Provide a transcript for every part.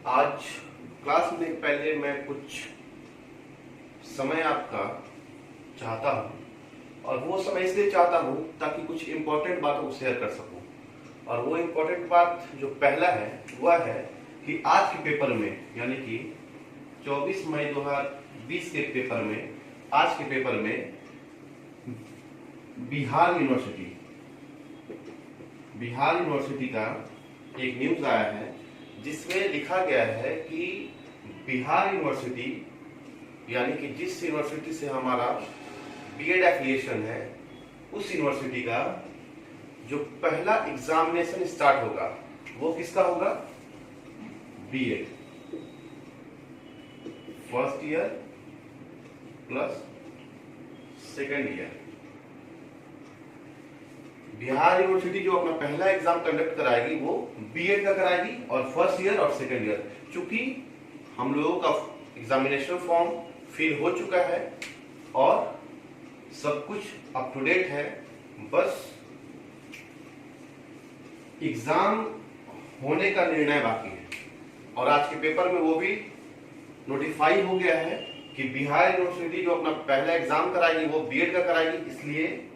आज क्लास में पहले मैं कुछ समय आपका चाहता हूँ और वो समय इसलिए चाहता हूँ ताकि कुछ इम्पोर्टेंट बातों को शेयर कर सकूँ। और वो इम्पोर्टेंट बात जो पहला है वह है कि आज के पेपर में यानी कि 24 मई 2020 के पेपर में, आज के पेपर में बिहार यूनिवर्सिटी का एक न्यूज आया है जिसमें लिखा गया है कि बिहार यूनिवर्सिटी यानी कि जिस यूनिवर्सिटी से हमारा बीएड एफिलिएशन है उस यूनिवर्सिटी का जो पहला एग्जामिनेशन स्टार्ट होगा वो किसका होगा? BEd first year plus second year. Bihar university जो अपना पहला एग्जाम कंडक्ट कराएगी वो बीएड का कराएगी और फर्स्ट ईयर और सेकेंड ईयर। चूंकि हम लोगों का एग्जामिनेशन फॉर्म फिल हो चुका है और सब कुछ अप टू डेट है, बस एग्जाम होने का निर्णय बाकी है। और आज के पेपर में वो भी नोटिफाई हो गया है कि बिहार यूनिवर्सिटी जो अपना पहला एग्जाम कराएगी वो बीएड का कराएगी। इसलिए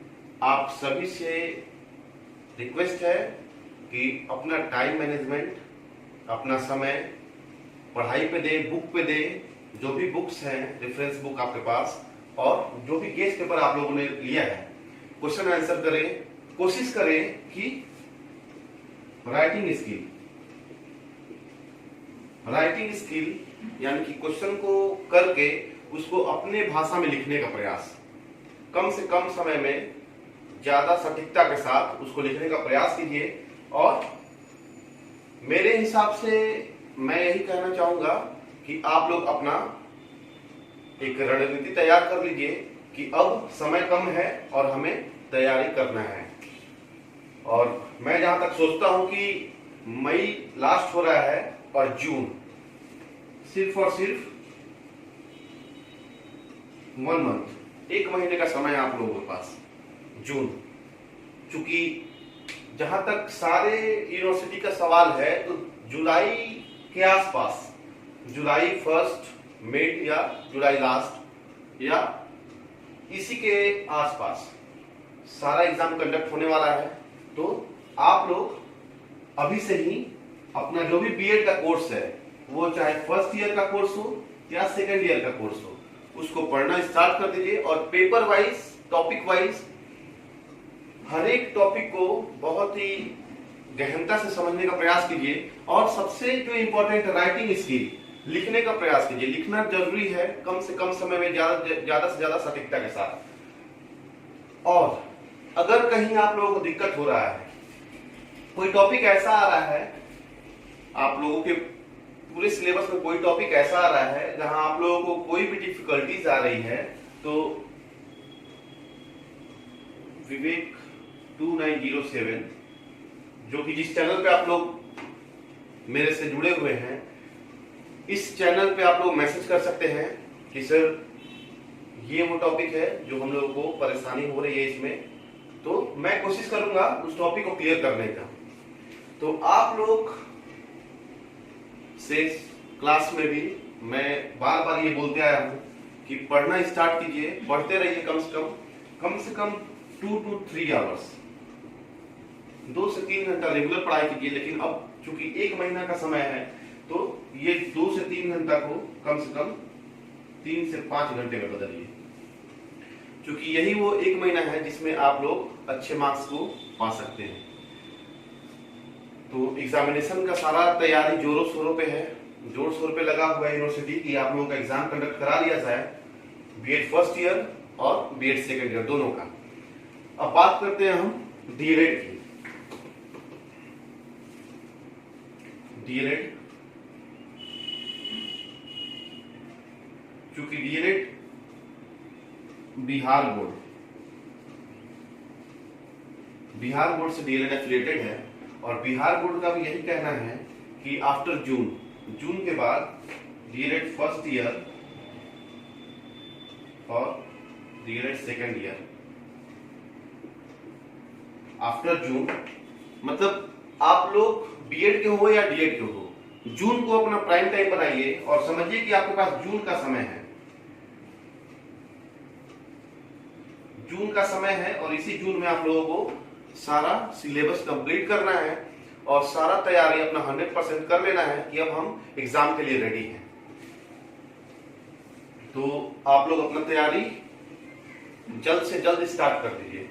आप सभी से रिक्वेस्ट है कि अपना टाइम मैनेजमेंट, अपना समय पढ़ाई पे दे, बुक पे दे, जो भी बुक्स हैं रेफरेंस बुक आपके पास, और जो भी गेस्ट पेपर आप लोगों ने लिया है क्वेश्चन आंसर करें। कोशिश करें कि राइटिंग स्किल यानी कि क्वेश्चन को करके उसको अपने भाषा में लिखने का प्रयास, कम से कम समय में ज्यादा सटीकता के साथ उसको लिखने का प्रयास कीजिए। और मेरे हिसाब से मैं यही कहना चाहूंगा कि आप लोग अपना एक रणनीति तैयार कर लीजिए कि अब समय कम है और हमें तैयारी करना है। और मैं जहां तक सोचता हूं कि मई लास्ट हो रहा है और जून सिर्फ और सिर्फ 1 मंथ, 1 महीने का समय आप लोगों के पास जून। चूंकि जहां तक सारे यूनिवर्सिटी का सवाल है तो जुलाई के आसपास, जुलाई फर्स्ट, मिड या जुलाई लास्ट या इसी के आसपास सारा एग्जाम कंडक्ट होने वाला है। तो आप लोग अभी से ही अपना जो भी बीएड का कोर्स है, वो चाहे फर्स्ट ईयर का कोर्स हो या सेकेंड ईयर का कोर्स हो, उसको पढ़ना स्टार्ट कर दीजिए। और पेपर वाइज, टॉपिक वाइज हर एक टॉपिक को बहुत ही गहनता से समझने का प्रयास कीजिए। और सबसे जो इंपॉर्टेंट, राइटिंग स्किल, लिखने का प्रयास कीजिए। लिखना जरूरी है, कम से कम समय में ज्यादा से ज्यादा सटीकता के साथ। और अगर कहीं आप लोगों को दिक्कत हो रहा है, कोई टॉपिक ऐसा आ रहा है, आप लोगों के पूरे सिलेबस में कोई टॉपिक ऐसा आ रहा है जहां आप लोगों को कोई भी डिफिकल्टीज आ रही है, तो विवेक 2907 जो कि जिस चैनल पे आप लोग मेरे से जुड़े हुए हैं, इस चैनल पे आप लोग मैसेज कर सकते हैं कि सर ये वो टॉपिक है जो हम लोगों को परेशानी हो रही है इसमें, तो मैं कोशिश करूंगा उस टॉपिक को क्लियर करने का। तो आप लोग से क्लास में भी मैं बार बार ये बोलते आया हूं कि पढ़ना स्टार्ट कीजिए, पढ़ते रहिए। कम से कम 2 to 3 आवर्स, 2 से 3 घंटा रेगुलर पढ़ाई कीजिए। लेकिन अब चूंकि 1 महीना का समय है तो ये 2 से 3 घंटा को कम से कम 3 से 5 घंटे में बदलिए, क्योंकि यही वो 1 महीना है जिसमें आप लोग अच्छे मार्क्स को पा सकते हैं। तो एग्जामिनेशन का सारा तैयारी जोरों शोरों पे है, जोर शोर पे लगा हुआ है यूनिवर्सिटी की आप लोगों का एग्जाम कंडक्ट करा लिया जाए, बीएड फर्स्ट ईयर और बीएड सेकेंड ईयर दोनों का। अब बात करते हैं हम डीएलएड की। डीएलएड, चूंकि डीएलएड बिहार बोर्ड से डीएलएड एफिलिएटेड है और बिहार बोर्ड का भी यही कहना है कि आफ्टर जून के बाद डीएलएड फर्स्ट ईयर और DElEd second year after June, मतलब आप लोग बीएड के हो या डीएड के हो, जून को अपना प्राइम टाइम बनाइए और समझिए कि आपके पास जून का समय है। जून का समय है और इसी जून में आप लोगों को सारा सिलेबस कंप्लीट करना है और सारा तैयारी अपना 100% कर लेना है कि अब हम एग्जाम के लिए रेडी हैं। तो आप लोग अपना तैयारी जल्द से जल्द स्टार्ट कर दीजिए।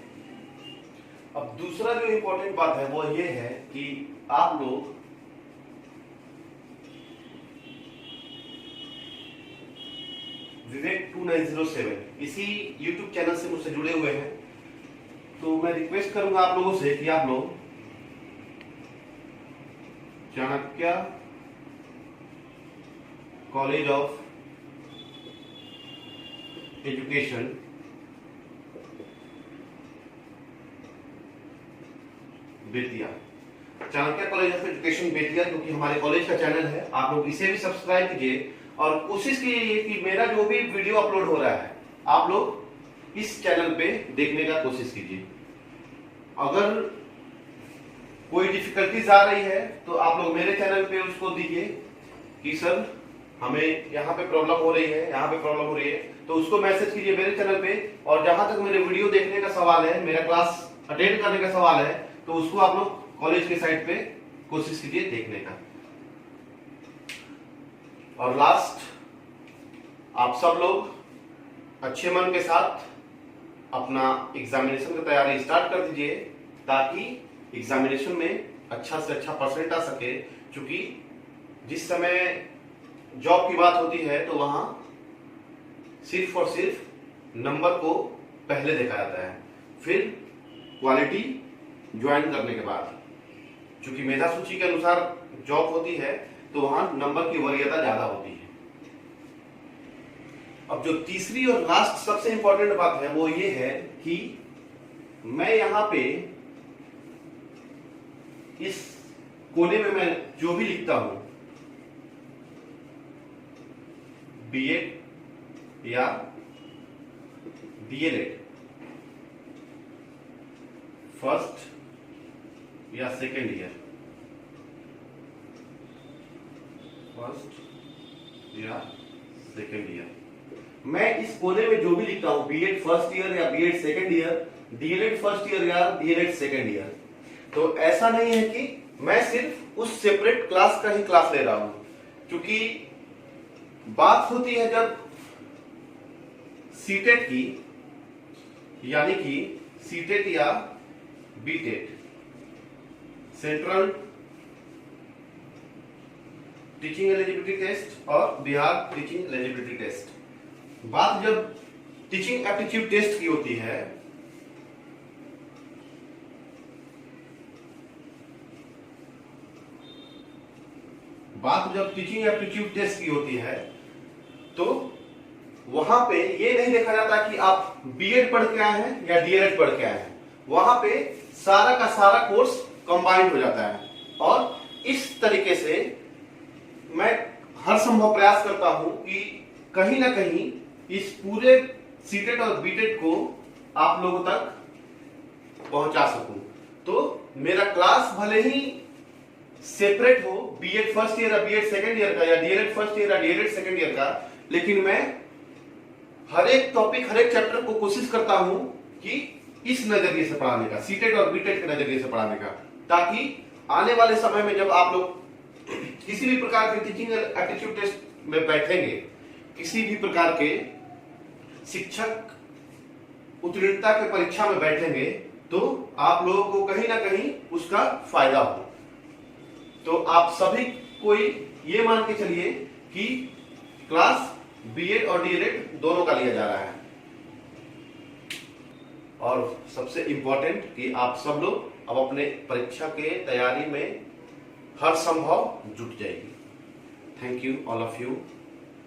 अब दूसरा जो इंपॉर्टेंट बात है वो ये है कि आप लोग विवेक 2907 इसी YouTube चैनल से मुझसे जुड़े हुए हैं, तो मैं रिक्वेस्ट करूंगा आप लोगों से कि आप लोग Chanakya college of education Bettiah, Chanakya college of education Bettiah, क्योंकि हमारे कॉलेज का चैनल है, आप लोग इसे भी सब्सक्राइब कीजिए और कोशिश कीजिए कि मेरा जो भी वीडियो अपलोड हो रहा है आप लोग इस चैनल पे देखने का कोशिश कीजिए। अगर कोई डिफिकल्टीज आ रही है तो आप लोग मेरे चैनल पे उसको दीजिए कि सर हमें यहाँ पे प्रॉब्लम हो रही है, यहाँ पे प्रॉब्लम हो रही है, तो उसको मैसेज कीजिए मेरे चैनल पे। और जहां तक मेरे वीडियो देखने का सवाल है, मेरा क्लास अटेंड करने का सवाल है, तो उसको आप लोग कॉलेज के साइट पे कोशिश कीजिए देखने का। और लास्ट, आप सब लोग अच्छे मन के साथ अपना एग्जामिनेशन की तैयारी स्टार्ट कर दीजिए ताकि एग्जामिनेशन में अच्छा से अच्छा परसेंट आ सके। क्योंकि जिस समय जॉब की बात होती है तो वहां सिर्फ और सिर्फ नंबर को पहले देखा जाता है, फिर क्वालिटी ज्वाइन करने के बाद। क्योंकि मेधा सूची के अनुसार जॉब होती है तो वहां नंबर की वरीयता ज्यादा होती है। अब जो तीसरी और लास्ट सबसे इंपॉर्टेंट बात है वो ये है कि मैं यहां पे इस कोने में मैं जो भी लिखता हूं बीएड या डीएलएड फर्स्ट या सेकेंड ईयर, फर्स्ट या सेकेंड ईयर, मैं इस कोने में जो भी लिखता हूं बीएड फर्स्ट ईयर या BEd second year, DElEd first year या डीएलएड सेकेंड ईयर, तो ऐसा नहीं है कि मैं सिर्फ उस सेपरेट क्लास का ही क्लास ले रहा हूं। क्योंकि बात होती है जब सीटेट की, यानी कि सीटेट या बीटेट, सेंट्रल टीचिंग एलिजिबिलिटी टेस्ट और बिहार टीचिंग एलिजिबिलिटी टेस्ट, बात जब टीचिंग एप्टीट्यूड टेस्ट की होती है तो वहां पे ये नहीं देखा जाता कि आप बीएड पढ़ के आए हैं या डीएलएड पढ़ के आए हैं, वहां पे सारा का सारा कोर्स कंबाइंड हो जाता है। और इस तरीके से मैं हर संभव प्रयास करता हूं कि कहीं ना कहीं इस पूरे सीटेट और बीटेट को आप लोगों तक पहुंचा सकूं। तो मेरा क्लास भले ही सेपरेट हो, बीएड फर्स्ट ईयर या बीएड सेकेंड ईयर का, या डीएलएड फर्स्ट ईयर या डीएलएड सेकेंड ईयर का, लेकिन मैं हर एक टॉपिक, हर एक चैप्टर को कोशिश करता हूं कि इस नजरिए से पढ़ाने का, सीटेट और बीटेट के नजरिए से पढ़ाने का, ताकि आने वाले समय में जब आप लोग किसी भी प्रकार के टीचिंग एप्टीट्यूड टेस्ट में बैठेंगे, किसी भी प्रकार के शिक्षक उत्तीर्णता के परीक्षा में बैठेंगे, तो आप लोगों को कहीं ना कहीं उसका फायदा हो। तो आप सभी कोई ये मान के चलिए कि क्लास बीएड और डीएलएड दोनों का लिया जा रहा है। और सबसे इंपॉर्टेंट कि आप सब लोग अब अपने परीक्षा के तैयारी में हर संभव जुट जाइए। Thank you all of you.